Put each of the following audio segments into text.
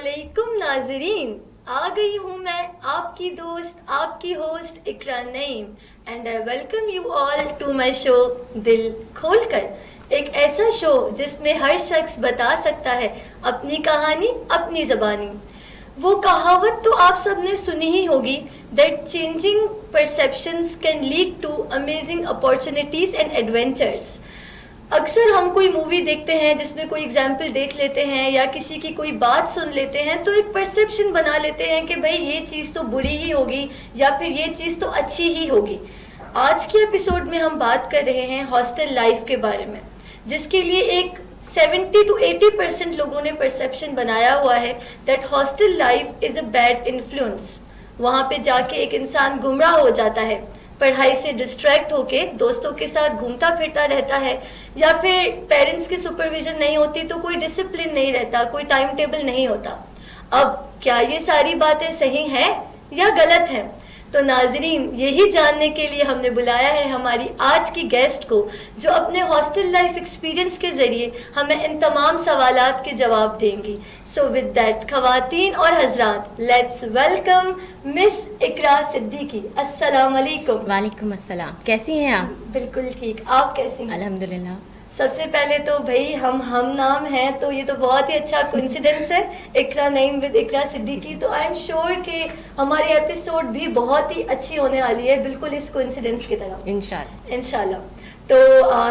अस्सलामुअलैकुम नाजरीन, आ गई हूँ मैं आपकी दोस्त आपकी host Iqra Naeem and I welcome you all to my show दिल खोलकर। एक ऐसा शो जिसमें हर शख्स बता सकता है अपनी कहानी अपनी ज़बानी। वो कहावत तो आप सबने सुनी ही होगी, that changing perceptions can lead to amazing opportunities and adventures. अक्सर हम कोई मूवी देखते हैं जिसमें कोई एग्जाम्पल देख लेते हैं या किसी की कोई बात सुन लेते हैं तो एक परसेप्शन बना लेते हैं कि भाई ये चीज़ तो बुरी ही होगी या फिर ये चीज़ तो अच्छी ही होगी। आज के एपिसोड में हम बात कर रहे हैं हॉस्टल लाइफ के बारे में, जिसके लिए एक 70 to 80% लोगों ने परसेप्शन बनाया हुआ है that hostel life is a bad influence. वहाँ पे जाके एक इंसान गुमराह हो जाता है, पढ़ाई से डिस्ट्रैक्ट होके दोस्तों के साथ घूमता फिरता रहता है, या फिर पेरेंट्स की सुपरविजन नहीं होती तो कोई डिसिप्लिन नहीं रहता, कोई टाइम टेबल नहीं होता। अब क्या ये सारी बातें सही हैं या गलत हैं? तो नाजरीन, यही जानने के लिए हमने बुलाया है हमारी आज की गेस्ट को, जो अपने हॉस्टल लाइफ एक्सपीरियंस के जरिए हमें इन तमाम सवालात के जवाब देंगी। सो विद दैट खवातीन और हजरात, लेट्स वेलकम मिस इकरा सिद्दीकी। अस्सलाम वालेकुम। वालेकुम अस्सलाम। कैसी हैं आप? बिल्कुल ठीक, आप कैसी हैं? अल्हम्दुलिल्लाह। सबसे पहले तो भाई हम नाम हैं तो ये तो बहुत ही अच्छा कोइंसिडेंस है, इकरा नईम विद इकरा सिद्दीकी। तो आई एम श्योर कि हमारी एपिसोड भी बहुत ही अच्छी होने वाली है, बिल्कुल इस कोइंसिडेंस की तरह इंशाल्लाह। तो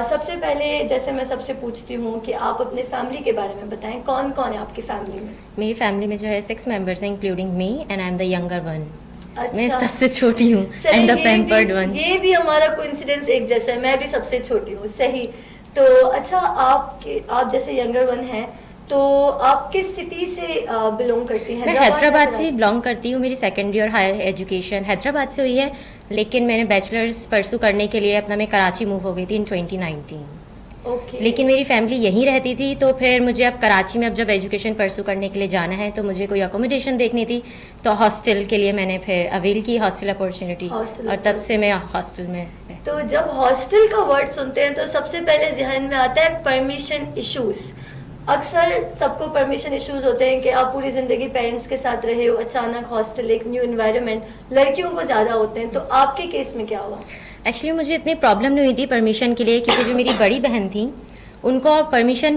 सबसे पहले जैसे मैं सबसे पूछती हूँ कि आप अपने फैमिली के बारे में बताएं, कौन कौन है आपकी फैमिली में? मेरी फैमिली में जो है 6 मेंबर्स हैं including me and I am the younger one. अच्छा, मैं सबसे छोटी हूँ एंड द पैम्पर्ड वन। ये भी हमारा कोइंसिडेंस एक जैसा है, मैं भी सबसे छोटी हूँ। सही। तो अच्छा, आप जैसे यंगर वन हैं तो आप किस सिटी से बिलोंग करती हैं? मैं हैदराबाद से बिलोंग करती हूँ। मेरी सेकेंडरी और हायर एजुकेशन हैदराबाद से हुई है, लेकिन मैंने बैचलर्स परसू करने के लिए मैं कराची मूव हो गई थी इन 2019। Okay. लेकिन मेरी फैमिली यहीं रहती थी, तो फिर मुझे अब कराची में जब एजुकेशन परसू करने के लिए जाना है तो मुझे कोई अकोमोडेशन देखनी थी, तो हॉस्टल के लिए मैंने फिर अवेल की हॉस्टल अपॉर्चुनिटी, और तब से मैं हॉस्टल में। तो जब हॉस्टल का वर्ड सुनते हैं तो सबसे पहले जहन में आता है परमिशन इश्यूज। अक्सर सबको परमिशन इश्यूज होते हैं कि आप पूरी जिंदगी पेरेंट्स के साथ रहे हो, अचानक हॉस्टल, एक न्यू एनवायरनमेंट, लड़कियों को ज्यादा होते हैं। तो आपके केस में क्या हुआ? एक्चुअली मुझे इतनी प्रॉब्लम नहीं हुई थी परमिशन के लिए, क्योंकि जो मेरी बड़ी बहन थी उनको परमिशन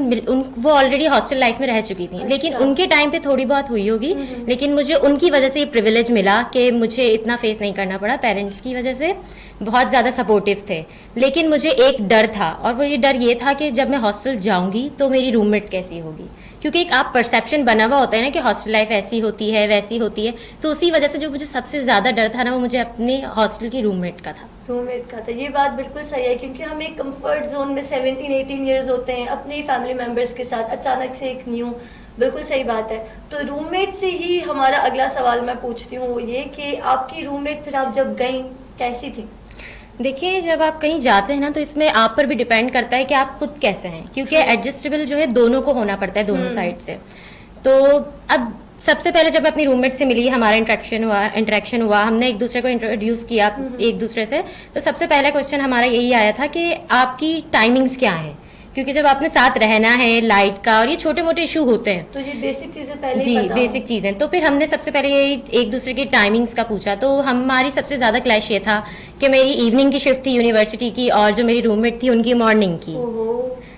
वो ऑलरेडी हॉस्टल लाइफ में रह चुकी थी। लेकिन उनके टाइम पे थोड़ी बहुत हुई होगी, लेकिन मुझे उनकी वजह से ये प्रिविलेज मिला कि मुझे इतना फेस नहीं करना पड़ा। पेरेंट्स की वजह से बहुत ज़्यादा सपोर्टिव थे, लेकिन मुझे एक डर था, और वो ये डर ये था कि जब मैं हॉस्टल जाऊंगी तो मेरी रूममेट कैसी होगी, क्योंकि एक आप परसेप्शन बना हुआ होता है ना कि हॉस्टल लाइफ ऐसी होती है वैसी होती है। तो उसी वजह से जो मुझे सबसे ज़्यादा डर था ना, वो मुझे अपने हॉस्टल की रूममेट का था। ये बात बिल्कुल सही है, क्योंकि हम एक कंफर्ट जोन में 17-18 ईयर्स होते हैं अपने फैमिली मेंबर्स के साथ, अचानक से एक न्यू, बिल्कुल सही बात है। तो रूममेट से ही हमारा अगला सवाल मैं पूछती हूँ, वो ये कि आपकी रूममेट फिर आप जब गई कैसी थी? देखिए, जब आप कहीं जाते हैं ना तो इसमें आप पर भी डिपेंड करता है कि आप खुद कैसे हैं, क्योंकि एडजस्टेबल जो है दोनों को होना पड़ता है, दोनों साइड से। तो अब सबसे पहले जब अपनी रूममेट से मिली, हमारा इंटरेक्शन हुआ, हमने एक दूसरे को इंट्रोड्यूस किया एक दूसरे से, तो सबसे पहला क्वेश्चन हमारा यही आया था कि आपकी टाइमिंग्स क्या है, क्योंकि जब आपने साथ रहना है, लाइट का और ये छोटे मोटे इशू होते हैं, तो ये बेसिक चीजें पहले जी बेसिक चीजें। तो फिर हमने सबसे पहले यही एक दूसरे की टाइमिंग्स का पूछा। तो हमारी सबसे ज्यादा क्लैश ये था कि मेरी इवनिंग की शिफ्ट थी यूनिवर्सिटी की, और जो मेरी रूममेट थी उनकी मॉर्निंग की।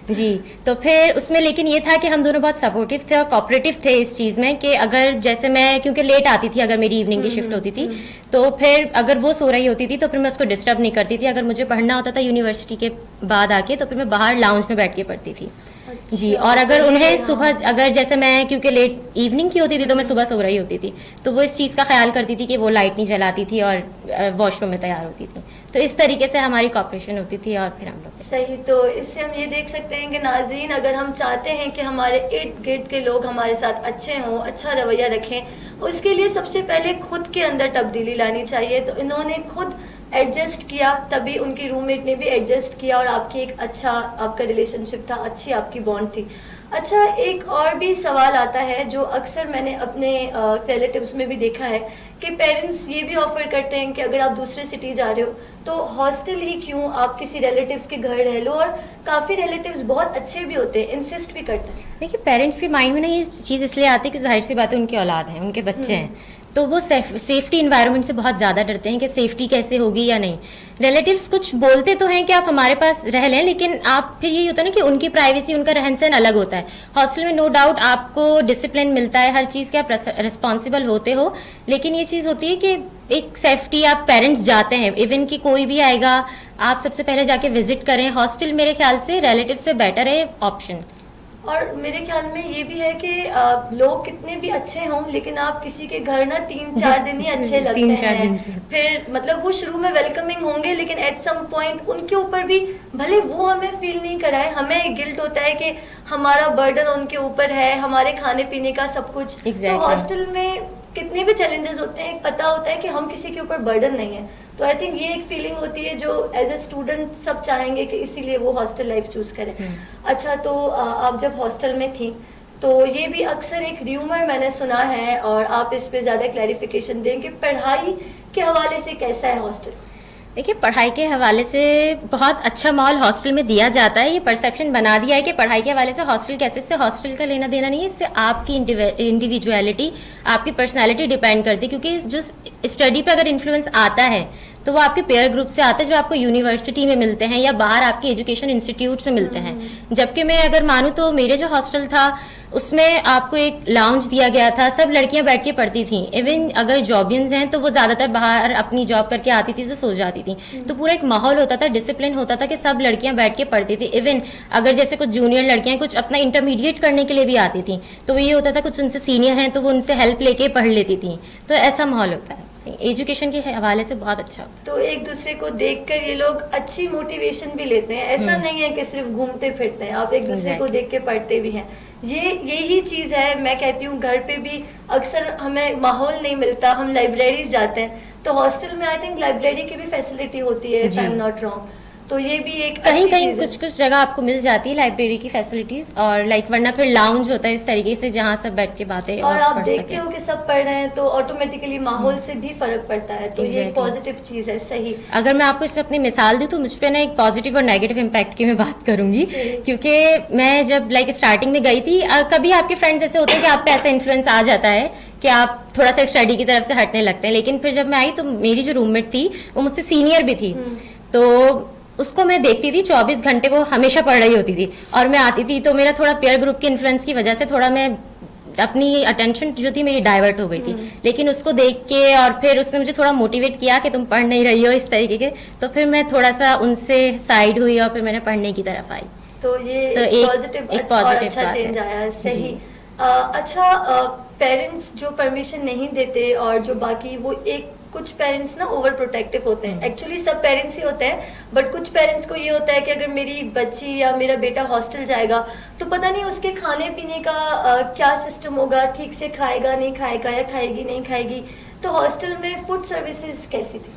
जी, तो फिर उसमें लेकिन ये था कि हम दोनों बहुत सपोर्टिव थे और कोऑपरेटिव थे इस चीज़ में कि अगर जैसे मैं, क्योंकि लेट आती थी, अगर मेरी इवनिंग की शिफ्ट होती थी, तो फिर अगर वो सो रही होती थी तो फिर मैं उसको डिस्टर्ब नहीं करती थी। अगर मुझे पढ़ना होता था यूनिवर्सिटी के बाद आके, तो फिर मैं बाहर लाउंज में बैठ के पढ़ती थी। अच्छा, जी, और अगर उन्हें सुबह, अगर जैसे मैं क्योंकि लेट इवनिंग की होती थी तो मैं सुबह सो रही होती थी, तो वो इस चीज़ का ख्याल करती थी कि वो लाइट नहीं जलाती थी और वॉशरूम में तैयार होती थी। तो इस तरीके से हमारी कॉपरेशन होती थी, और फिर हम लोग सही। तो इससे हम ये देख सकते हैं कि नाज़रीन, अगर हम चाहते हैं कि हमारे इर्द गिर्द के लोग हमारे साथ अच्छे हों, अच्छा रवैया रखें, उसके लिए सबसे पहले खुद के अंदर तब्दीली लानी चाहिए। तो इन्होंने खुद एडजस्ट किया, तभी उनकी रूममेट ने भी एडजस्ट किया, और आपकी एक अच्छा आपका रिलेशनशिप था, अच्छी आपकी बॉन्ड थी। अच्छा, एक और भी सवाल आता है जो अक्सर मैंने अपने रिलेटिव्स में भी देखा है कि पेरेंट्स ये भी ऑफर करते हैं कि अगर आप दूसरे सिटी जा रहे हो तो हॉस्टल ही क्यों, आप किसी रिलेटिव्स के घर रह लो। और काफी रिलेटिव्स बहुत अच्छे भी होते हैं, इंसिस्ट भी करते हैं। देखिए, पेरेंट्स के माइंड में ना ये चीज़ इसलिए आती है कि जाहिर सी बात है उनकी औलाद है, उनके बच्चे हैं, तो वो सेफ्टी इन्वायरमेंट से बहुत ज़्यादा डरते हैं कि सेफ्टी कैसे होगी या नहीं। रिलेटिव्स कुछ बोलते तो हैं कि आप हमारे पास रह लें, लेकिन आप फिर यही होता है ना कि उनकी प्राइवेसी, उनका रहन सहन अलग होता है। हॉस्टल में नो डाउट आपको डिसिप्लिन मिलता है, हर चीज़ के आप रिस्पॉन्सिबल होते हो, लेकिन ये चीज़ होती है कि एक सेफ्टी, आप पेरेंट्स जाते हैं, इवन कि कोई भी आएगा आप सबसे पहले जाके विजिट करें। हॉस्टल मेरे ख्याल से रिलेटिव से बेटर है ऑप्शन। और मेरे ख्याल में ये भी है कि लोग कितने भी अच्छे हों, लेकिन आप किसी के घर ना 3-4 दिन ही अच्छे लगते हैं। फिर मतलब वो शुरू में वेलकमिंग होंगे, लेकिन एट सम पॉइंट उनके ऊपर भी, भले वो हमें फील नहीं कराए, हमें गिल्ट होता है कि हमारा बर्डन उनके ऊपर है, हमारे खाने पीने का सब कुछ। तो हॉस्टल में कितने भी चैलेंजेस होते हैं, पता होता है कि हम किसी के ऊपर बर्डन नहीं है। तो आई थिंक ये एक फीलिंग होती है जो एज ए स्टूडेंट सब चाहेंगे कि इसीलिए वो हॉस्टल लाइफ चूज करें। अच्छा, तो आप जब हॉस्टल में थी तो ये भी अक्सर एक र्यूमर मैंने सुना है, और आप इस पे ज्यादा क्लैरिफिकेशन दें कि पढ़ाई के हवाले से कैसा है हॉस्टल। देखिए, पढ़ाई के हवाले से बहुत अच्छा माहौल हॉस्टल में दिया जाता है। ये परसेप्शन बना दिया है कि पढ़ाई के हवाले से हॉस्टल कैसे, इससे हॉस्टल का लेना देना नहीं है, इससे आपकी इंडिविजुअलिटी, आपकी पर्सनालिटी डिपेंड करती है। क्योंकि जो स्टडी पे अगर इन्फ्लुएंस आता है तो वो आपके पेयर ग्रुप से आते हैं जो आपको यूनिवर्सिटी में मिलते हैं या बाहर आपके एजुकेशन इंस्टीट्यूट से मिलते हैं। जबकि मैं अगर मानूं तो मेरे जो हॉस्टल था उसमें आपको एक लाउंज दिया गया था, सब लड़कियां बैठ के पढ़ती थी। इवन अगर जॉबियंस हैं तो वो ज्यादातर बाहर अपनी जॉब करके आती थी तो सो जाती थी। तो पूरा एक माहौल होता था, डिसिप्लिन होता था कि सब लड़कियां बैठ के पढ़ती थी। इवन अगर जैसे कुछ जूनियर लड़कियां कुछ अपना इंटरमीडिएट करने के लिए भी आती थी तो ये होता था कुछ उनसे सीनियर हैं तो वो उनसे हेल्प लेके पढ़ लेती थी। तो ऐसा माहौल होता है, एजुकेशन के हवाले से बहुत अच्छा। तो एक दूसरे को देखकर ये लोग अच्छी मोटिवेशन भी लेते हैं, ऐसा नहीं है कि सिर्फ घूमते फिरते हैं, आप एक दूसरे को देख के पढ़ते भी हैं। यही चीज है, मैं कहती हूँ घर पे भी अक्सर हमें माहौल नहीं मिलता, हम लाइब्रेरीज जाते हैं, तो हॉस्टल में आई थिंक लाइब्रेरी की भी फैसिलिटी होती है, if I am not wrong. तो ये भी एक कहीं कहीं कुछ जगह आपको मिल जाती है लाइब्रेरी की फैसिलिटीज, और वरना फिर लाउंज होता है इस तरीके से जहाँ सब बैठ के बातें और आप देखते हो कि सब पढ़ रहे हैं तो ऑटोमेटिकली माहौल से भी फर्क पड़ता है। तो ये एक पॉजिटिव चीज है। सही, अगर मैं आपको इसमें अपनी मिसाल दूं तो मुझ पे ना एक पॉजिटिव और नेगेटिव इम्पैक्ट की मैं बात करूंगी। क्योंकि मैं जब स्टार्टिंग में गई थी, कभी आपके फ्रेंड्स ऐसे होते हैं कि आप पे ऐसा इन्फ्लुएंस आ जाता है कि आप थोड़ा सा स्टडी की तरफ से हटने लगते हैं। लेकिन फिर जब मैं आई तो मेरी जो रूममेट थी वो मुझसे सीनियर भी थी, तो उसको मैं देखती थी 24 घंटे वो हमेशा पढ़ रही होती थी, और मैं आती थी तो मेरा थोड़ा पेयर ग्रुप के इन्फ्लुएंस की वजह से थोड़ा मैं अपनी अटेंशन जो थी मेरी डाइवर्ट हो गई थी। लेकिन उसको देख के और फिर उसने मुझे थोड़ा मोटिवेट किया कि तुम पढ़ नहीं रही हो इस तरीके के, तो फिर मैं थोड़ा सा उनसे साइड हुई और फिर मैंने पढ़ने की तरफ आई। तो ये एक पॉजिटिव अच्छा चेंज आया। सही। अच्छा, पेरेंट्स जो परमिशन नहीं देते और जो बाकी, वो एक कुछ पेरेंट्स ना ओवर प्रोटेक्टिव होते हैं। एक्चुअली सब पेरेंट्स ही होते हैं, बट कुछ पेरेंट्स को ये होता है कि अगर मेरी बच्ची या मेरा बेटा हॉस्टल जाएगा तो पता नहीं उसके खाने पीने का क्या सिस्टम होगा, ठीक से खाएगा नहीं खाएगा या खाएगी नहीं खाएगी। तो हॉस्टल में फूड सर्विसेज कैसी थी?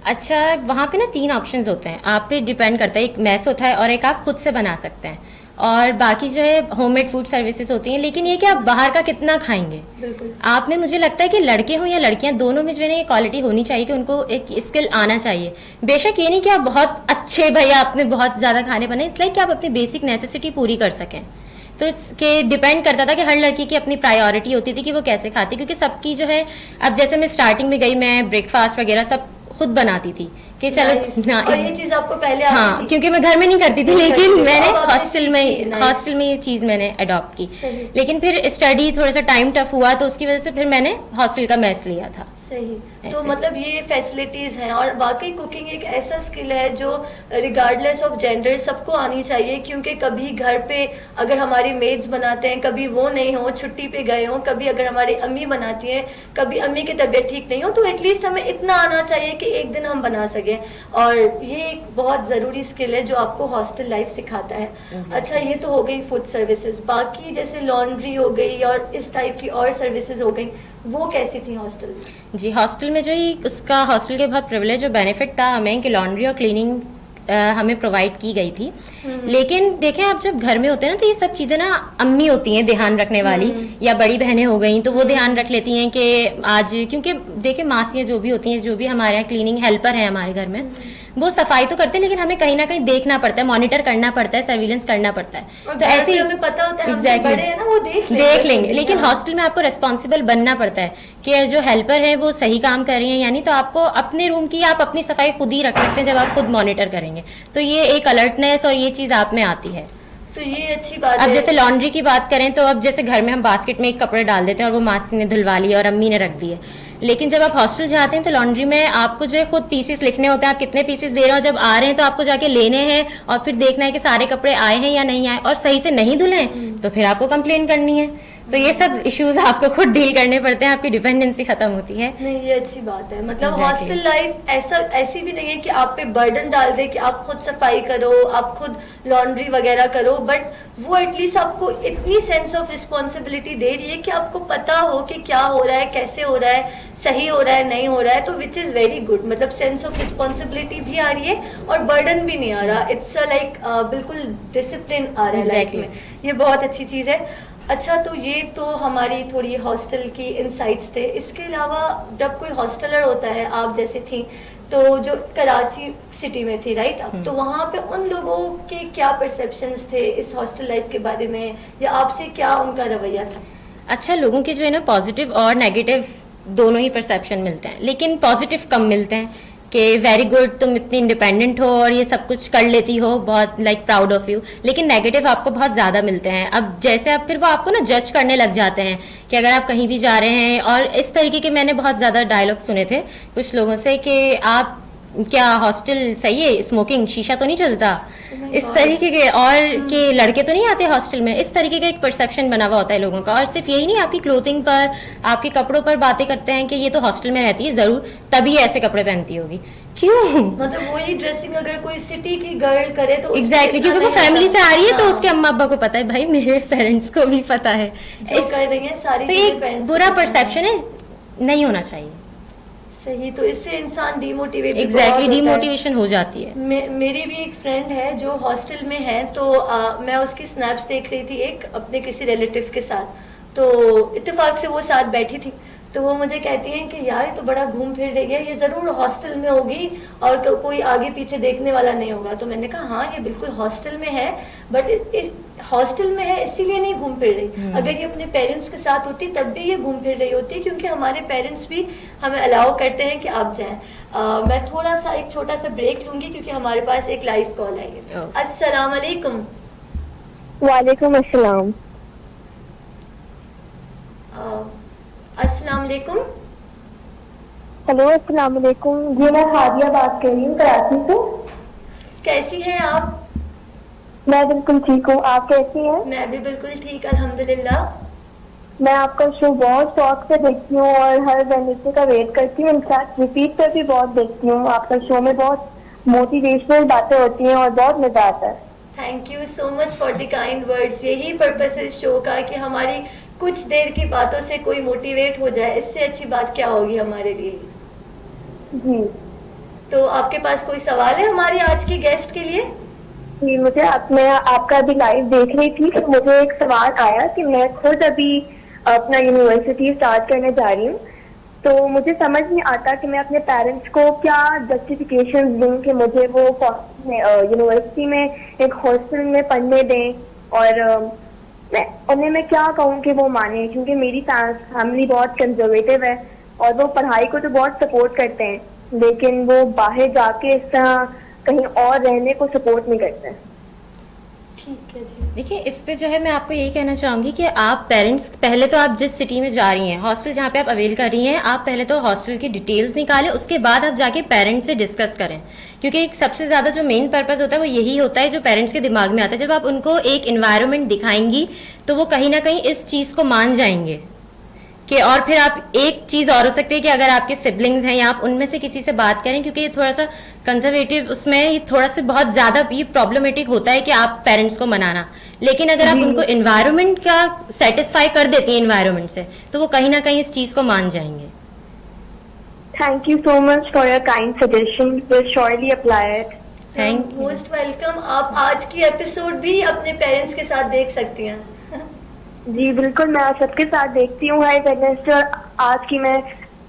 अच्छा, वहाँ पे ना 3 ऑप्शंस होते हैं, आप पे डिपेंड करता है। एक मैस होता है और एक आप खुद से बना सकते हैं, और बाकी जो है होममेड फूड सर्विसेज होती हैं। लेकिन ये कि आप बाहर का कितना खाएंगे। बिल्कुल। आप में मुझे लगता है कि लड़के हो या लड़कियां, दोनों में जो है ये क्वालिटी होनी चाहिए कि उनको एक स्किल आना चाहिए। बेशक ये नहीं कि आप बहुत अच्छे भैया आपने बहुत ज्यादा खाने बनाए, इसलिए कि आप अपनी बेसिक नेसेसिटी पूरी कर सकें। तो इसके डिपेंड करता था कि हर लड़की की अपनी प्रायोरिटी होती थी कि वो कैसे खाती, क्योंकि सबकी जो है, अब जैसे मैं स्टार्टिंग में गई, मैं ब्रेकफास्ट वगैरह सब खुद बनाती थी कि चलो और ये चीज आपको पहले हाँ थी? क्योंकि मैं घर में नहीं करती थी, लेकिन मैंने हॉस्टल में ये चीज मैंने अडॉप्ट की। लेकिन फिर स्टडी थोड़ा सा टाइम टफ हुआ तो उसकी वजह से फिर मैंने हॉस्टल का मेस लिया था। सही। तो मतलब ये फैसिलिटीज हैं, और वाकई कुकिंग एक ऐसा स्किल है जो रिगार्डलेस ऑफ जेंडर सबको आनी चाहिए। क्योंकि कभी घर पे अगर हमारी मेड्स बनाते हैं, कभी वो नहीं हो, छुट्टी पे गए हो, कभी अगर हमारी अम्मी बनाती हैं, कभी अम्मी की तबीयत ठीक नहीं हो, तो एटलीस्ट हमें इतना आना चाहिए कि एक दिन हम बना सकें। और ये एक बहुत ज़रूरी स्किल है जो आपको हॉस्टल लाइफ सिखाता है। अच्छा, ये तो हो गई फूड सर्विसेज। बाकी जैसे लॉन्ड्री हो गई और इस टाइप की और सर्विसेज हो गई, वो कैसी थी हॉस्टल में? जी, हॉस्टल में जो ही उसका हॉस्टल के बहुत प्रिविलेज और बेनिफिट था हमें कि लॉन्ड्री और क्लीनिंग हमें प्रोवाइड की गई थी। लेकिन देखें, आप जब घर में होते हैं ना, तो ये सब चीजें ना अम्मी होती हैं ध्यान रखने वाली, या बड़ी बहनें हो गई तो वो ध्यान रख लेती हैं कि आज, क्योंकि देखें मासियाँ जो भी होती हैं, जो भी हमारे यहाँ क्लीनिंग हेल्पर हैं हमारे घर में, वो सफाई तो करते हैं, लेकिन हमें कहीं ना कहीं देखना पड़ता है, मॉनिटर करना पड़ता है, सर्विलेंस करना पड़ता है। तो ऐसे हमें पता होता है एग्जैक्टली बड़े हैं ना, वो देख लेंगे। लेकिन हॉस्टल में आपको रेस्पॉन्सिबल बनना पड़ता है कि जो हेल्पर है वो सही काम कर रही है, यानी तो आपको अपने रूम की आप अपनी सफाई खुद ही रख सकते हैं जब आप खुद मॉनिटर करेंगे। तो ये एक अलर्टनेस और ये चीज आप में आती है। तो ये अच्छी बात अब है। जैसे लॉन्ड्री की बात करें तो अब जैसे घर में हम बास्केट में एक कपड़े डाल देते हैं और वो मासी ने धुलवा लिया और अम्मी ने रख दिए, लेकिन जब आप हॉस्टल जाते हैं तो लॉन्ड्री में आपको जो है खुद पीसेस लिखने होते हैं, आप कितने पीसेस दे रहे हो, जब आ रहे हैं तो आपको जाके लेने हैं और फिर देखना है कि सारे कपड़े आए हैं या नहीं आए, और सही से नहीं धुले तो फिर आपको कंप्लेन करनी है। तो ये सब इश्यूज आपको खुद डील करने पड़ते हैं, आपकी डिपेंडेंसी खत्म होती है। नहीं, ये अच्छी बात है। मतलब हॉस्टल लाइफ ऐसी भी नहीं है कि आप पे बर्डन डाल दे कि आप खुद सफाई करो, आप खुद लॉन्ड्री वगैरह करो, बट वो एटलीस्ट आपको इतनी सेंस ऑफ रिस्पॉन्सिबिलिटी दे रही है कि आपको पता हो कि क्या हो रहा है, कैसे हो रहा है, सही हो रहा है, नहीं हो रहा है, तो विच इज़ वेरी गुड। मतलब सेंस ऑफ रिस्पॉन्सिबिलिटी भी आ रही है और बर्डन भी नहीं आ रहा। इट्स लाइक बिल्कुल डिसिप्लिन आ रहा है लाइफ में। ये बहुत अच्छी चीज़ है। अच्छा, तो ये तो हमारी थोड़ी हॉस्टल की इनसाइट्स थे। इसके अलावा जब कोई हॉस्टलर होता है, आप जैसे थी, तो जो कराची सिटी में थी राइट, तो वहाँ पे उन लोगों के क्या परसेप्शंस थे इस हॉस्टल लाइफ के बारे में, या आपसे क्या उनका रवैया था? अच्छा, लोगों के जो है ना पॉजिटिव और नेगेटिव दोनों ही परसेप्शन मिलते हैं, लेकिन पॉजिटिव कम मिलते हैं कि वेरी गुड, तुम इतनी इंडिपेंडेंट हो और ये सब कुछ कर लेती हो, बहुत लाइक प्राउड ऑफ यू। लेकिन नेगेटिव आपको बहुत ज़्यादा मिलते हैं। अब जैसे आप फिर वो आपको ना जज करने लग जाते हैं कि अगर आप कहीं भी जा रहे हैं, और इस तरीके के मैंने बहुत ज़्यादा डायलॉग सुने थे कुछ लोगों से कि आप क्या हॉस्टल सही है, स्मोकिंग, शीशा तो नहीं चलता, इस तरीके के, और कि लड़के तो नहीं आते हॉस्टल में, इस तरीके का एक परसेप्शन बना हुआ होता है लोगों का। और सिर्फ यही नहीं, आपकी क्लोथिंग पर, आपके कपड़ों पर बातें करते हैं कि ये तो हॉस्टल में रहती है, जरूर तभी ऐसे कपड़े पहनती होगी। क्यों? मतलब वही ड्रेसिंग अगर कोई सिटी की गर्ल करे तो एग्जैक्टली, क्योंकि वो फैमिली से आ रही है तो उसके अम्मा अब्बा को पता है, भाई मेरे पेरेंट्स को भी पता है, जो कर रही है सारी तो एक बुरा परसेप्शन है, नहीं होना चाहिए। सही, तो इससे इंसान डीमोटिवेट एग्जैक्टली डीमोटिवेशन हो जाती है। मेरी भी एक फ्रेंड है जो हॉस्टल में है, तो मैं उसकी स्नैप्स देख रही थी एक अपने किसी रिलेटिव के साथ, तो इत्तेफाक से वो साथ बैठी थी, तो वो मुझे कहती हैं कि यार ये तो बड़ा घूम फिर रही है, ये ज़रूर हॉस्टल में होगी और कोई आगे पीछे देखने वाला नहीं होगा। तो मैंने कहा हाँ, ये बिल्कुल हॉस्टल में है, बट हॉस्टल में है इसीलिए नहीं घूम फिर रही। अगर ये अपने पेरेंट्स के साथ होती तब भी ये घूम फिर रही होती, क्योंकि हमारे पेरेंट्स भी हमें अलाउ करते हैं कि आप जाएं। मैं थोड़ा सा एक छोटा सा ब्रेक लूंगी क्योंकि हमारे पास एक लाइव कॉल आई है। अस्सलाम वालेकुम। वालेकुम अस्सलाम। अस्सलाम वालेकुम। हेलो, अस्सलाम वालेकुम जी, मैं हादिया बात कर रही हूँ कराची से। कैसी हैं आप? मैं बिल्कुल ठीक हूँ, आप कैसी हैं? मैं भी बिल्कुल ठीक, अल्हम्दुलिल्लाह। मैं आपका शो बहुत शौक से देखती हूँ और हर वेडनेसडे का वेट करती हूँ, इनफैक्ट रिपीट पर भी बहुत देखती हूँ। आपका शो में बहुत मोटिवेशनल बातें होती हैं और बहुत मजा आता है। Thank you so much for the kind words. यही पर्पस है इस शो का कि हमारी कुछ देर की बातों से कोई मोटिवेट हो जाए, इससे अच्छी बात क्या होगी हमारे लिए। जी, तो आपके पास कोई सवाल है हमारी आज की गेस्ट के लिए? जी, मैं आपका अभी लाइव देख रही थी, तो मुझे एक सवाल आया कि मैं खुद अभी अपना यूनिवर्सिटी स्टार्ट करने जा रही हूँ, तो मुझे समझ नहीं आता कि मैं अपने पेरेंट्स को क्या जस्टिफिकेशन दूं कि मुझे वो यूनिवर्सिटी में एक हॉस्टल में पढ़ने दें, और उन्हें मैं क्या कहूँ कि वो माने, क्योंकि मेरी फैमिली बहुत कंजर्वेटिव है और वो पढ़ाई को तो बहुत सपोर्ट करते हैं, लेकिन वो बाहर जाके इस तरह कहीं और रहने को सपोर्ट नहीं करते हैं। ठीक है जी। देखिए, इस पे जो है मैं आपको यही कहना चाहूंगी कि आप पेरेंट्स, पहले तो आप जिस सिटी में जा रही हैं, हॉस्टल जहाँ पे आप अवेल कर रही हैं, आप पहले तो हॉस्टल की डिटेल्स निकालें, उसके बाद आप जाके पेरेंट्स से डिस्कस करें, क्योंकि एक सबसे ज़्यादा जो मेन पर्पस होता है वो यही होता है जो पेरेंट्स के दिमाग में आता है। जब आप उनको एक इन्वायरमेंट दिखाएंगी तो वो कहीं ना कहीं इस चीज़ को मान जाएंगे कि, और फिर आप एक चीज़ और हो सकती है कि अगर आपके सिबलिंग्स हैं या आप उनमें से किसी से बात करें, क्योंकि ये थोड़ा सा कंजर्वेटिव, उसमें ये थोड़ा सा बहुत ज़्यादा ये प्रॉब्लमेटिक होता है कि आप पेरेंट्स को मनाना, लेकिन अगर आप उनको इन्वायरमेंट का सेटिस्फाई कर देती हैं इन्वायरमेंट से, तो वो कहीं ना कहीं इस चीज़ को मान जाएंगे। Thank you so much for your kind suggestion. We'll surely apply it. Thank you. Most welcome. आप आज की एपिसोड भी अपने पेरेंट्स के साथ देख सकती हैं। जी बिल्कुल, मैं आज सबके साथ देखती हूँ हाई वेडनेसडे, और आज की मैं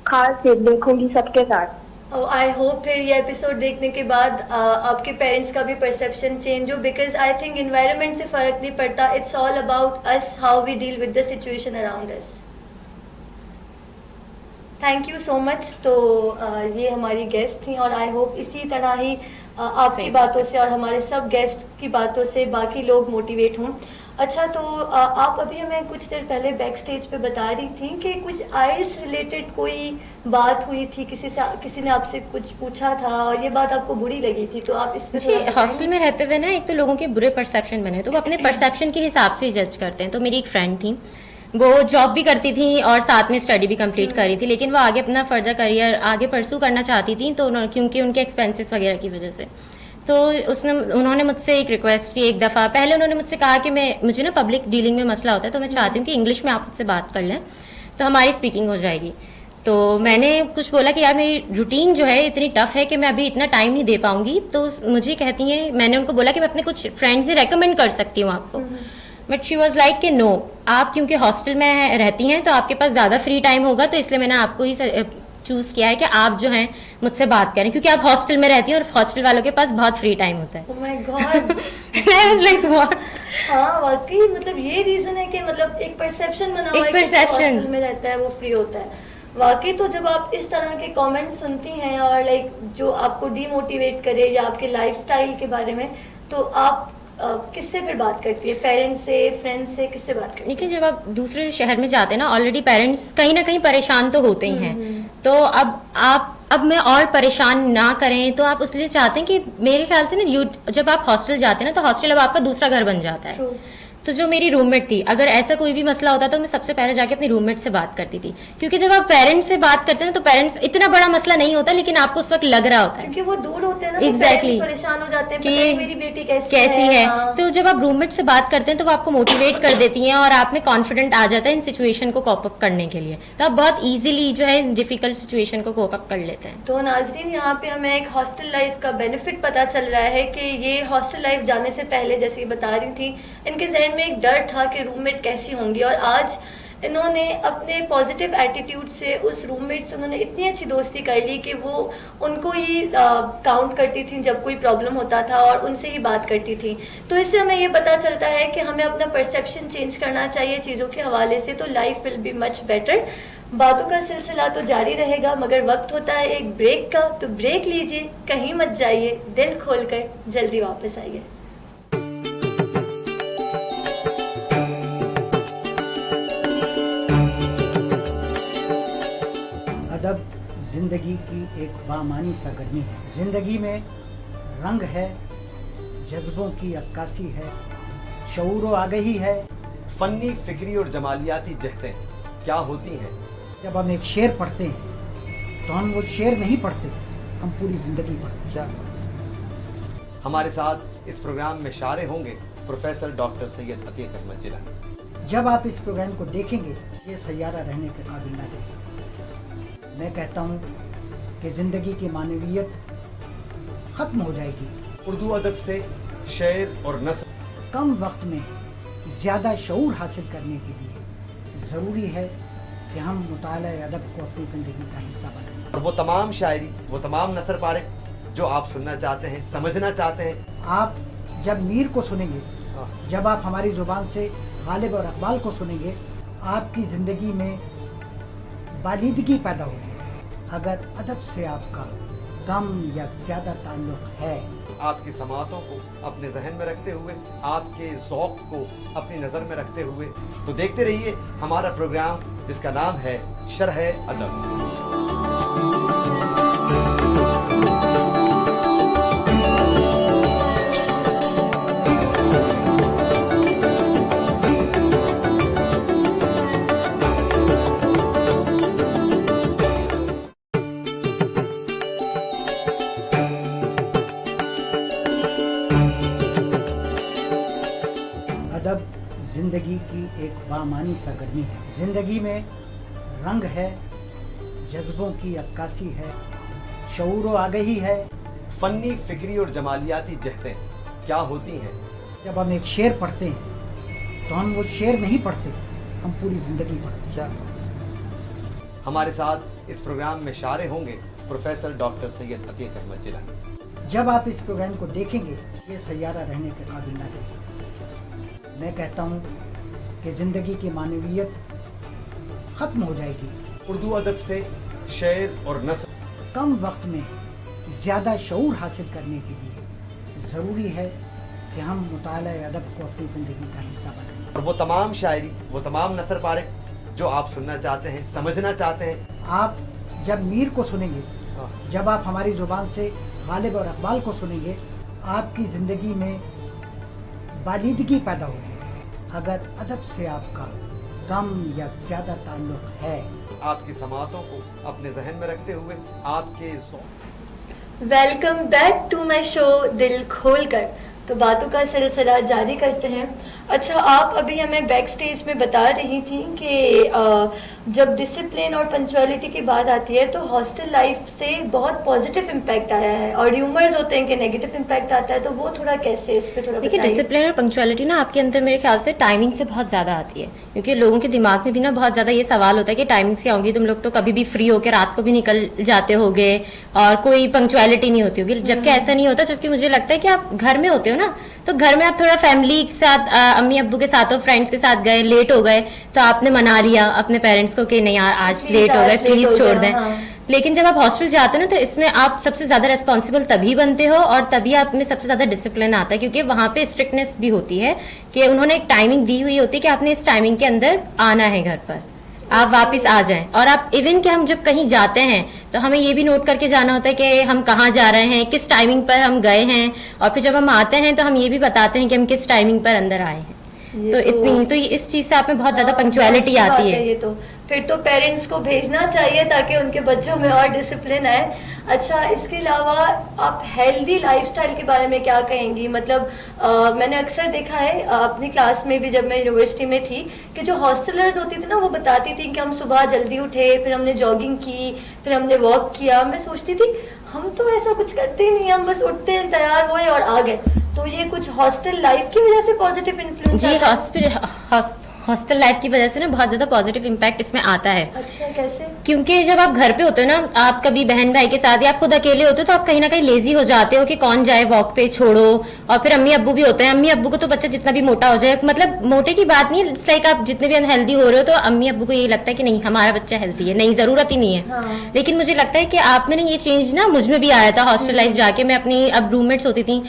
खास देखूंगी सबके साथ। आई होप फिर ये एपिसोड देखने के बाद आपके पेरेंट्स का भी परसेप्शन चेंज हो, बिकॉज आई थिंक इन्वायरमेंट से फर्क नहीं पड़ता, it's all about us, how we deal with the situation around us. Thank you so much. तो ये हमारी गेस्ट थी, और आई होप इसी तरह ही आपकी बातों से और हमारे सब गेस्ट की बातों से बाकी लोग मोटिवेट हों। अच्छा, तो आप अभी हमें कुछ देर पहले बैक स्टेज पे बता रही थी कि कुछ आइल्स रिलेटेड कोई बात हुई थी, किसी ने आपसे कुछ पूछा था और ये बात आपको बुरी लगी थी, तो आप इस पे जी, हॉस्टल में रहते हुए ना एक तो लोगों के बुरे परसेप्शन बने, तो वो अपने परसेप्शन के हिसाब से जज करते हैं। तो मेरी एक फ्रेंड थी, वो जॉब भी करती थी और साथ में स्टडी भी कंप्लीट कर रही थी, लेकिन वो आगे अपना फर्दर करियर आगे परसू करना चाहती थी, तो क्योंकि उनके एक्सपेंसेस वगैरह की वजह से, तो उन्होंने मुझसे एक रिक्वेस्ट की। एक दफ़ा पहले उन्होंने मुझसे कहा कि मुझे ना पब्लिक डीलिंग में मसला होता है, तो मैं चाहती हूँ कि इंग्लिश में आप मुझसे बात कर लें तो हमारी स्पीकिंग हो जाएगी। तो मैंने कुछ बोला कि यार मेरी रूटीन जो है इतनी टफ है कि मैं अभी इतना टाइम नहीं दे पाऊंगी। तो मुझे कहती हैं, मैंने उनको बोला कि मैं अपने कुछ फ्रेंड से रेकमेंड कर सकती हूँ आपको, बट शी वॉज लाइक कि नो, आप क्योंकि हॉस्टल में रहती हैं तो आपके पास ज़्यादा फ्री टाइम होगा, तो इसलिए मैंने आपको ही चूज किया है कि आप जो हैं मुझसे बात करें, क्योंकि आप हॉस्टल में रहती हैं और हॉस्टल वालों के पास बहुत फ्री टाइम होता है। Oh my God! I was like, what? हाँ, वाकई मतलब ये रीजन है कि मतलब एक परसेप्शन बना हुआ है कि हॉस्टल में रहता है वो फ्री होता है। वाकई तो जब आप इस तरह के कमेंट सुनती हैं और लाइक जो आपको डीमोटिवेट करे या आपके लाइफस्टाइल के बारे में, तो आप किससे फिर बात करती है? पेरेंट्स से, फ्रेंड्स से, किससे बात करती है? देखिए, जब आप दूसरे शहर में जाते हैं ना, ऑलरेडी पेरेंट्स कहीं ना कहीं परेशान तो होते ही हैं, तो अब मैं और परेशान ना करें, तो आप उसलिए चाहते हैं कि मेरे ख्याल से ना जब आप हॉस्टल जाते हैं ना, तो हॉस्टल अब आपका दूसरा घर बन जाता है। True. तो जो मेरी रूममेट थी, अगर ऐसा कोई भी मसला होता तो मैं सबसे पहले जाके अपनी रूममेट से बात करती थी, क्योंकि जब आप पेरेंट्स से बात करते हैं ना, तो पेरेंट्स इतना बड़ा मसला नहीं होता, लेकिन आपको उस वक्त लग रहा होता है क्योंकि वो दूर होते हैं ना, Exactly. तो परेशान हो जाते हैं कि मेरी बेटी कैसी है। हाँ। तो जब आप रूममेट से बात करते हैं तो वो आपको मोटिवेट कर देती हैं और आप में कॉन्फिडेंट आ जाता है इन सिचुएशन को कॉप अप करने के लिए, तो आप बहुत इजीली जो है डिफिकल्ट सिचुएशन को कॉप अप कर लेते हैं। तो नाजरीन, यहाँ पे हमें एक हॉस्टल लाइफ का बेनिफिट पता चल रहा है कि ये हॉस्टल लाइफ जाने से पहले, जैसे ये बता रही थी, इनके जहन में एक डर था कि रूममेट कैसी होंगी, और आज इन्होंने अपने पॉजिटिव एटीट्यूड से उस रूममेट से उन्होंने इतनी अच्छी दोस्ती कर ली कि वो उनको ही काउंट करती थी जब कोई प्रॉब्लम होता था और उनसे ही बात करती थी। तो इससे हमें ये पता चलता है कि हमें अपना परसेप्शन चेंज करना चाहिए चीज़ों के हवाले से, तो life will be much better. बातों का सिलसिला तो जारी रहेगा, मगर वक्त होता है एक ब्रेक का, तो ब्रेक लीजिए, कहीं मत जाइए, दिल खोलकर जल्दी वापस आइए। अदब जिंदगी की एक बामानी सरगर्मी है। जिंदगी में रंग है, जज्बों की अक्कासी है, शऊर व आगही है। फन्नी, फिक्री और जमालियाती जहतें क्या होती हैं? जब हम एक शेर पढ़ते हैं तो हम वो शेर नहीं पढ़ते, हम पूरी जिंदगी पढ़ते हैं। क्या हमारे साथ इस प्रोग्राम में शारे होंगे प्रोफेसर डॉक्टर सैयद अतीक अहमद जिलानी। जब आप इस प्रोग्राम को देखेंगे, ये सैयारा रहने के काबिल न रहेगा। मैं कहता हूँ कि जिंदगी की मानवीयत खत्म हो जाएगी। उर्दू अदब से शेर और नस्र कम वक्त में ज्यादा शऊर हासिल करने के लिए जरूरी है कि हम मुताला अदब को अपनी जिंदगी का हिस्सा बनाएं। और वो तमाम शायरी, वो तमाम नसर पारे जो आप सुनना चाहते हैं, समझना चाहते हैं। आप जब मीर को सुनेंगे, जब आप हमारी जुबान से गालिब और इकबाल को सुनेंगे, आपकी जिंदगी में बालिदगी पैदा होगी। अगर अदब से आपका कम या ज्यादा ताल्लुक है, आपकी समातों को अपने जहन में रखते हुए, आपके ज़ौक़ को अपनी नज़र में रखते हुए, तो देखते रहिए हमारा प्रोग्राम जिसका नाम है शरह अदब। अदब जिंदगी की एक बामानी सरगर्मी है। जिंदगी में रंग है, जज्बों की अक्कासी है, शऊर व आगही है। फनी, फिक्री और जमालियाती जहतें क्या होती हैं? जब हम एक शेर पढ़ते हैं तो हम वो शेर नहीं पढ़ते, हम पूरी जिंदगी पढ़ते हैं। क्या हमारे साथ इस प्रोग्राम में शारे होंगे प्रोफेसर डॉक्टर सैयद अतीक अहमद जिलानी। जब आप इस प्रोग्राम को देखेंगे ये सैयारा रहने के काबिल ना रहेगा। मैं कहता हूँ कि जिंदगी की मानवीयत खत्म हो जाएगी। उर्दू अदब से शेर और नस्र कम वक्त में ज्यादा शऊर हासिल करने के लिए जरूरी है कि हम मुताला अदब को अपनी जिंदगी का हिस्सा बनाएं। और वो तमाम शायरी, वो तमाम नसर पारे जो आप सुनना चाहते हैं, समझना चाहते हैं। आप जब मीर को सुनेंगे, जब आप हमारी जुबान से गालिब और इकबाल को सुनेंगे, आपकी जिंदगी में बालिदगी पैदा होगी। अगर अदब से आपका कम या ज्यादा ताल्लुक है, आपकी समातों को अपने जहन में रखते हुए आपके welcome back to my show दिल खोल कर। तो बातों का सिलसिला जारी करते हैं। अच्छा, आप अभी हमें बैक स्टेज में बता रही थी कि जब डिसिप्लिन और पंक्चुअलिटी की बात आती है तो हॉस्टल लाइफ से बहुत पॉजिटिव इम्पैक्ट आया है और र्यूमर्स होते हैं कि नेगेटिव इम्पैक्ट आता है, तो वो थोड़ा कैसे, इस पे थोड़ा देखिए, बताइए। डिसिप्लिन और पंक्चुअलिटी ना आपके अंदर मेरे ख्याल से टाइमिंग से बहुत ज्यादा आती है, क्योंकि लोगों के दिमाग में भी ना बहुत ज्यादा ये सवाल होता है कि टाइमिंग्स क्या होंगी, तुम लोग तो कभी भी फ्री होकर रात को भी निकल जाते होगे और कोई पंक्चुअलिटी नहीं होती होगी। जबकि ऐसा नहीं होता, जबकि मुझे लगता है कि आप घर में होते हो ना, तो घर में आप थोड़ा फैमिली के साथ, अम्मी अब्बू के साथ हो, फ्रेंड्स के साथ गए, लेट हो गए तो आपने मना लिया अपने पेरेंट्स को कि नहीं यार आज लेट हो गए, प्लीज छोड़ दें। लेकिन जब आप हॉस्टल जाते हो ना, तो इसमें आप सबसे ज्यादा रिस्पॉन्सिबल तभी बनते हो और तभी आप में सबसे ज्यादा डिसिप्लिन आता है, क्योंकि वहां पे स्ट्रिक्टनेस भी होती है कि उन्होंने एक टाइमिंग दी हुई होती है कि आपने इस टाइमिंग के अंदर आना है घर पर, आप वापस आ जाएं। और आप इवन कि हम जब कहीं जाते हैं तो हमें ये भी नोट करके जाना होता है कि हम कहाँ जा रहे हैं, किस टाइमिंग पर हम गए हैं, और फिर जब हम आते हैं तो हम ये भी बताते हैं कि हम किस टाइमिंग पर अंदर आए हैं। तो इतनी तो इस चीज से आप में बहुत ज्यादा पंक्चुअलिटी आती है। ये तो फिर तो पेरेंट्स को भेजना चाहिए ताकि उनके बच्चों में और डिसिप्लिन आए। अच्छा, इसके अलावा आप हेल्दी लाइफस्टाइल के बारे में क्या कहेंगी? मतलब मैंने अक्सर देखा है अपनी क्लास में भी, जब मैं यूनिवर्सिटी में थी, कि जो हॉस्टलर्स होती थी ना, वो बताती थी कि हम सुबह जल्दी उठे, फिर हमने जॉगिंग की, फिर हमने वॉक किया। मैं सोचती थी हम तो ऐसा कुछ करते ही नहीं, हम बस उठते हैं, तैयार हुए और आ गए। तो ये कुछ हॉस्टल लाइफ की वजह से पॉजिटिव इन्फ्लुएंस जी, हॉस्टल लाइफ की वजह से ना बहुत ज्यादा पॉजिटिव इम्पैक्ट इसमें आता है। अच्छा, कैसे? क्योंकि जब आप घर पे होते हो ना, आप कभी बहन भाई के साथ या आप खुद अकेले होते हो, तो आप कहीं ना कहीं लेजी हो जाते हो कि कौन जाए वॉक पे, छोड़ो। और फिर अम्मी अब्बू भी होते हैं, अम्मी अब्बू को तो बच्चा जितना भी मोटा हो जाए, मतलब मोटे की बात नहीं, इट्स लाइक आप जितने भी अनहेल्दी हो रहे हो तो अम्मी अब्बू को ये लगता है कि नहीं हमारा बच्चा हेल्दी है, नहीं जरूरत ही नहीं है। हाँ। लेकिन मुझे लगता है कि आप में ना ये चेंज ना मुझ में भी आया था हॉस्टल लाइफ जाके। मैं अपनी, अब रूममेट्स होती थी,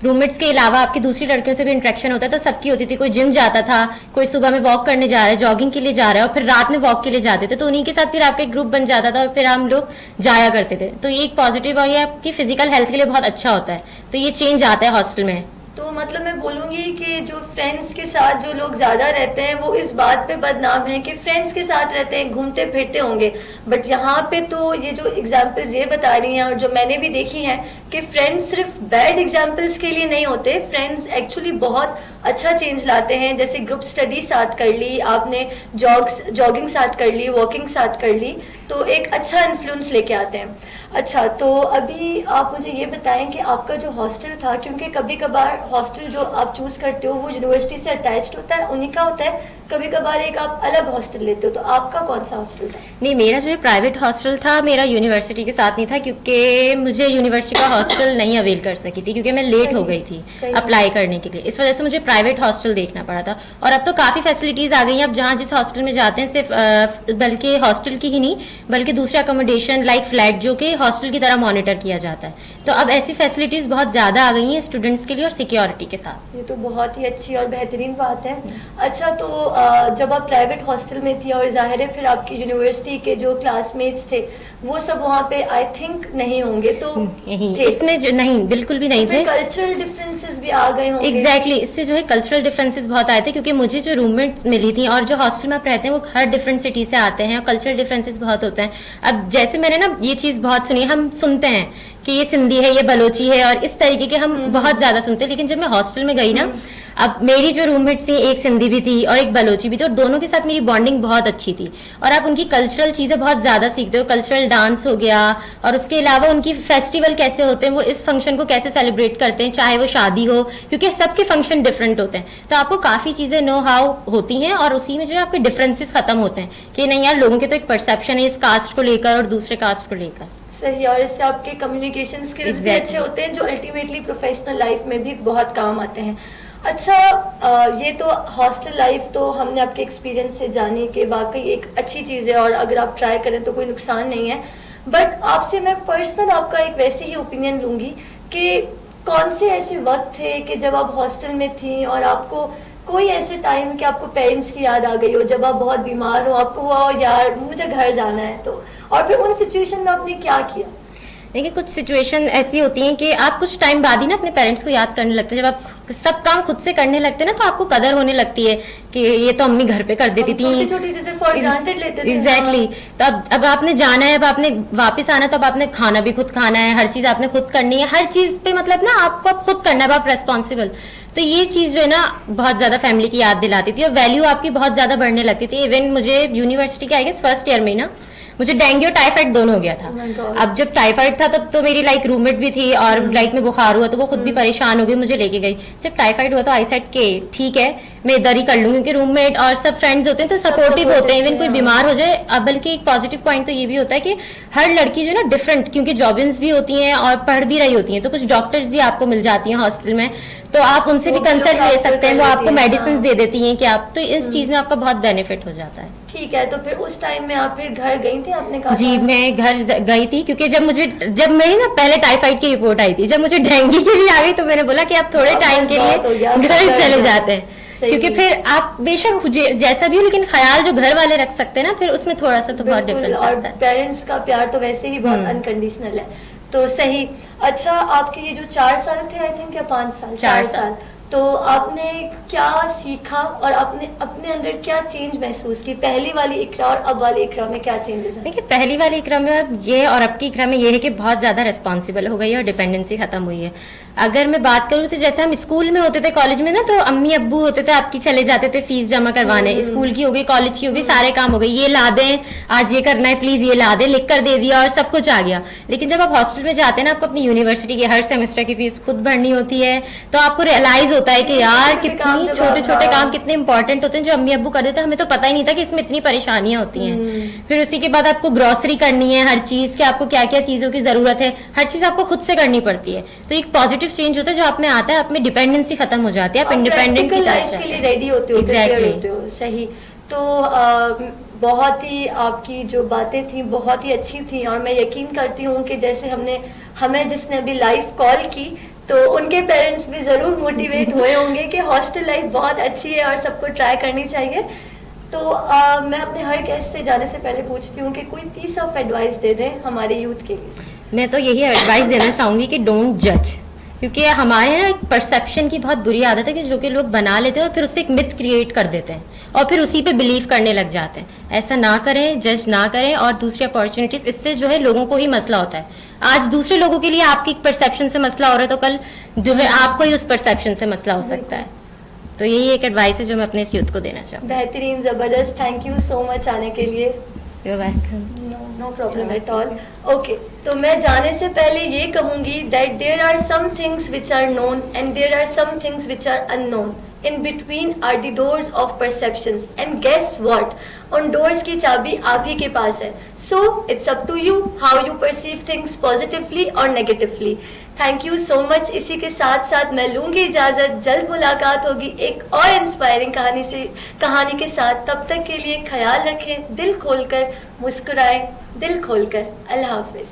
रूममेट्स के अलावा आपकी दूसरी लड़कियों से भी इंटरेक्शन होता है, तो सबकी होती थी। कोई जिम जाता था, कोई सुबह में वॉक करने जा रहा है, जॉगिंग के लिए जा रहा है, और फिर रात में वॉक के लिए जाते थे, तो उन्हीं के साथ फिर आपका एक ग्रुप बन जाता था और फिर हम लोग जाया करते थे। तो ये एक पॉजिटिव और ये आपकी फिजिकल हेल्थ के लिए बहुत अच्छा होता है। तो ये चेंज आता है हॉस्टल में। तो मतलब मैं बोलूंगी कि जो फ्रेंड्स के साथ जो लोग ज्यादा रहते हैं वो इस बात पे बदनाम है कि फ्रेंड्स के साथ रहते हैं, घूमते फिरते होंगे, बट यहाँ पे तो ये जो एग्जांपल्स ये बता रही हैं और जो मैंने भी देखी हैं कि फ्रेंड्स सिर्फ बैड एग्जांपल्स के लिए नहीं होते, फ्रेंड्स एक्चुअली बहुत अच्छा चेंज लाते हैं। जैसे ग्रुप स्टडी साथ कर ली आपने, जॉगिंग साथ कर ली, वॉकिंग साथ कर ली, तो एक अच्छा इन्फ्लुएंस लेके आते हैं। अच्छा, तो अभी आप मुझे ये बताएं कि आपका जो हॉस्टल था, क्योंकि कभी कभार हॉस्टल जो आप चूज करते हो वो यूनिवर्सिटी से अटैच्ड होता है, उन्हीं का होता है, कभी कभार एक आप अलग हॉस्टल लेते हो, तो आपका कौन सा हॉस्टल था? नहीं, मेरा जो है प्राइवेट हॉस्टल था, मेरा यूनिवर्सिटी के साथ नहीं था, क्योंकि मुझे यूनिवर्सिटी का हॉस्टल नहीं अवेल कर सकी थी, क्योंकि मैं लेट हो गई थी अप्लाई करने के लिए। इस वजह से मुझे प्राइवेट हॉस्टल देखना पड़ा था। और अब तो काफी फैसिलिटीज आ गई हैं, अब जहाँ जिस हॉस्टल में जाते हैं सिर्फ बल्कि हॉस्टल की ही नहीं बल्कि दूसरे अकोमोडेशन लाइक फ्लैट जो कि हॉस्टल की तरह मॉनिटर किया जाता है। तो अब ऐसी फैसिलिटीज बहुत ज्यादा आ गई हैं स्टूडेंट्स के लिए और सिक्योरिटी के साथ। ये तो बहुत ही अच्छी और बेहतरीन बात है। अच्छा, तो जब आप प्राइवेट हॉस्टल में थी और जाहिर है फिर आपकी यूनिवर्सिटी के जो क्लासमेट्स थे वो सब वहाँ पे आई थिंक नहीं होंगे, तो इसमें जो नहीं, बिल्कुल भी नहीं थे। कल्चरल डिफरेंसेस भी आ गए होंगे। एग्जैक्टली, इससे जो है कल्चरल डिफरेंसेस बहुत आए थे, क्योंकि मुझे जो रूममेट्स मिली थी और जो हॉस्टल में आप रहते हैं वो हर डिफरेंट सिटी से आते हैं और कल्चरल डिफरेंसेस बहुत होते हैं। अब जैसे मैंने ना ये चीज बहुत सुनी, हम सुनते हैं कि ये सिंधी है, ये बलोची है, और इस तरीके के हम बहुत ज्यादा सुनते हैं। लेकिन जब मैं हॉस्टल में गई ना, अब मेरी जो रूममेट थी, एक सिंधी भी थी और एक बलोची भी थी, और दोनों के साथ मेरी बॉन्डिंग बहुत अच्छी थी। और आप उनकी कल्चरल चीजें बहुत ज्यादा सीखते हो, कल्चरल डांस हो गया, और उसके अलावा उनकी फेस्टिवल कैसे होते हैं, वो इस फंक्शन को कैसे सेलिब्रेट करते हैं, चाहे वो शादी हो, क्योंकि सबके फंक्शन डिफरेंट होते हैं। तो आपको काफी चीजें नो हाउ होती हैं, और उसी में जो है आपके डिफरेंसेस खत्म होते हैं कि नहीं यार, लोगों के तो एक परसेप्शन है इस कास्ट को लेकर और दूसरे कास्ट को लेकर। सही, और इससे आपके कम्युनिकेशन स्किल्स भी अच्छे होते हैं जो अल्टीमेटली प्रोफेशनल लाइफ में भी बहुत काम आते हैं। अच्छा, ये तो हॉस्टल लाइफ तो हमने आपके एक्सपीरियंस से जाने के वाकई एक अच्छी चीज़ है, और अगर आप ट्राई करें तो कोई नुकसान नहीं है। बट आपसे मैं पर्सनल आपका एक वैसे ही ओपिनियन लूँगी कि कौन से ऐसे वक्त थे कि जब आप हॉस्टल में थी और आपको कोई ऐसे टाइम कि आपको पेरेंट्स की याद आ गई हो, जब आप बहुत बीमार हो, आपको हुआ हो यार मुझे घर जाना है, तो और फिर उन सिचुएशन में आपने क्या किया? देखिए, कुछ सिचुएशन ऐसी होती हैं कि आप कुछ टाइम बाद ही ना अपने पेरेंट्स को याद करने लगते हैं। जब आप सब काम खुद से करने लगते हैं ना, तो आपको कदर होने लगती है कि ये तो अम्मी घर पे कर देती थी, छोटी छोटी चीजें फॉर ग्रांटेड लेते थे। एग्जैक्टली। तो अब आपने जाना है, अब आपने वापस आना, तो अब आपने खाना भी खुद खाना है, हर चीज आपने खुद करनी है, हर चीज पे मतलब ना आपको अब खुद करना है, आप रेस्पॉन्सिबल। तो ये चीज जो है ना बहुत ज्यादा फैमिली की याद दिलाती थी, और वैल्यू आपकी बहुत ज्यादा बढ़ने लगती थी। इवन मुझे यूनिवर्सिटी के आई गेस फर्स्ट ईयर में ना मुझे डेंगू और टाइफाइड दोनों हो गया था। अब जब टाइफाइड था तब तो मेरी रूममेट भी थी, और में बुखार हुआ तो वो खुद भी परेशान हो गई, मुझे लेके गई। जब टाइफाइड हुआ तो आई सेड के ठीक है मैं इधर ही कर लूंगी, क्योंकि रूममेट और सब फ्रेंड्स होते हैं तो सपोर्टिव होते हैं। इवन कोई बीमार हो जाए, अब बल्कि एक पॉजिटिव पॉइंट तो ये भी होता है कि हर लड़की जो है ना डिफरेंट, क्योंकि जॉबिन्स भी होती हैं और पढ़ भी रही होती हैं, तो कुछ डॉक्टर्स भी आपको मिल जाती हैं हॉस्टल में, तो आप उनसे भी कंसल्ट ले सकते हैं, वो आपको मेडिसिन दे देती हैं कि आप, तो इस चीज में आपका बहुत बेनिफिट हो जाता है। ठीक है, तो फिर उस टाइम में आप फिर घर गई थी, आपने कहा? जी, मैं घर गई थी, क्योंकि जब मेरी ना पहले टाइफाइड की रिपोर्ट आई थी, जब मुझे डेंगू की भी आ गई, तो मैंने बोला कि आप थोड़े टाइम के लिए घर चले जाते हैं, क्योंकि फिर आप बेशक जैसा भी हो, लेकिन ख्याल जो घर वाले रख सकते हैं ना, फिर उसमें थोड़ा सा तो बहुत डिफरेंस आता है। और पेरेंट्स का प्यार तो वैसे ही बहुत अनकंडीशनल है, तो सही। अच्छा, आपके ये जो 4 साल थे, आई थिंक, या 5 साल? 4 साल। तो आपने क्या सीखा और आपने अपने अंदर क्या चेंज महसूस की? पहली वाली इकरा और अब वाली इकरा में क्या चेंजेस हैं? देखिए, पहली वाली इकरा में ये और अब की इकरा में ये है कि बहुत ज्यादा रिस्पॉन्सिबल हो गई है और डिपेंडेंसी खत्म हुई है। अगर मैं बात करूँ तो जैसे हम स्कूल में होते थे, कॉलेज में ना, तो अम्मी अब्बू होते थे आपकी, चले जाते थे फीस जमा करवाने, स्कूल की हो गई, कॉलेज की हो गई, सारे काम हो गए, ये ला दें, आज ये करना है प्लीज, ये ला दें, लिख कर दे दिया और सब कुछ आ गया। लेकिन जब आप हॉस्टल में जाते हैं ना, आपको अपनी यूनिवर्सिटी की हर सेमेस्टर की फीस खुद भरनी होती है, तो आपको रियलाइज होता है कि यार कितनी छोटे छोटे काम कितने इंपॉर्टेंट होते हैं जो अम्मी अब्बू कर देते हैं, हमें तो पता ही नहीं था कि इसमें इतनी परेशानियां होती हैं। फिर उसी के बाद आपको ग्रोसरी करनी है, हर चीज के आपको क्या क्या चीजों की जरूरत है, हर चीज आपको खुद से करनी पड़ती है। तो एक पॉजिटिव चेंज होता है जो आप में आता है, आप में डिपेंडेंसी खत्म हो जाती है, आप इंडिपेंडेंट की लाइफ के लिए रेडी होते हो, एग्जैक्टली होते हो। सही। तो बहुत ही आपकी जो बातें थी बहुत ही अच्छी थी, और मैं यकीन करती हूँ कि जैसे हमें जिसने अभी लाइव कॉल की, तो उनके पेरेंट्स भी जरूर मोटिवेट हुए होंगे कि हॉस्टल लाइफ बहुत अच्छी है और सबको ट्राई करनी चाहिए। तो मैं अपने हर गेस्ट से जाने से पहले पूछती हूँ कि कोई पीस ऑफ एडवाइस दे दें हमारे यूथ के लिए। मैं तो यही एडवाइस देना चाहूंगी कि डोंट जज, क्योंकि हमारे ना एक परसेप्शन की बहुत बुरी आदत है कि जो कि लोग बना लेते हैं और फिर उससे एक मिथ क्रिएट कर देते हैं और फिर उसी पे बिलीव करने लग जाते हैं। ऐसा ना करें, जज ना करें। और दूसरी अपॉर्चुनिटीज, इससे जो है लोगों को ही मसला होता है। आज दूसरे लोगों के लिए आपकी परसेप्शन से मसला हो रहा है, तो कल जो है आपको ही उस परसेप्शन से मसला हो सकता है। तो यही एक एडवाइस है जो मैं अपने इस यूथ को देना चाहूँ। बेहतरीन, जबरदस्त, थैंक यू सो मच आने के लिए। You're welcome. No problem at all. Okay, तो मैं जाने से पहले ये कहूँगी that there are some things which are known and there are some things which are unknown. In between are the doors of perceptions, and guess what? उन doors की चाबी आप ही के पास है. So it's up to you how you perceive things positively or negatively. Thank you so much. इसी के साथ साथ मैं लूंगी इजाजत। जल्द मुलाकात होगी एक और इंस्पायरिंग कहानी के साथ। तब तक के लिए ख्याल रखें, दिल खोलकर मुस्कुराएं, दिल खोलकर। अल्लाह हाफिज।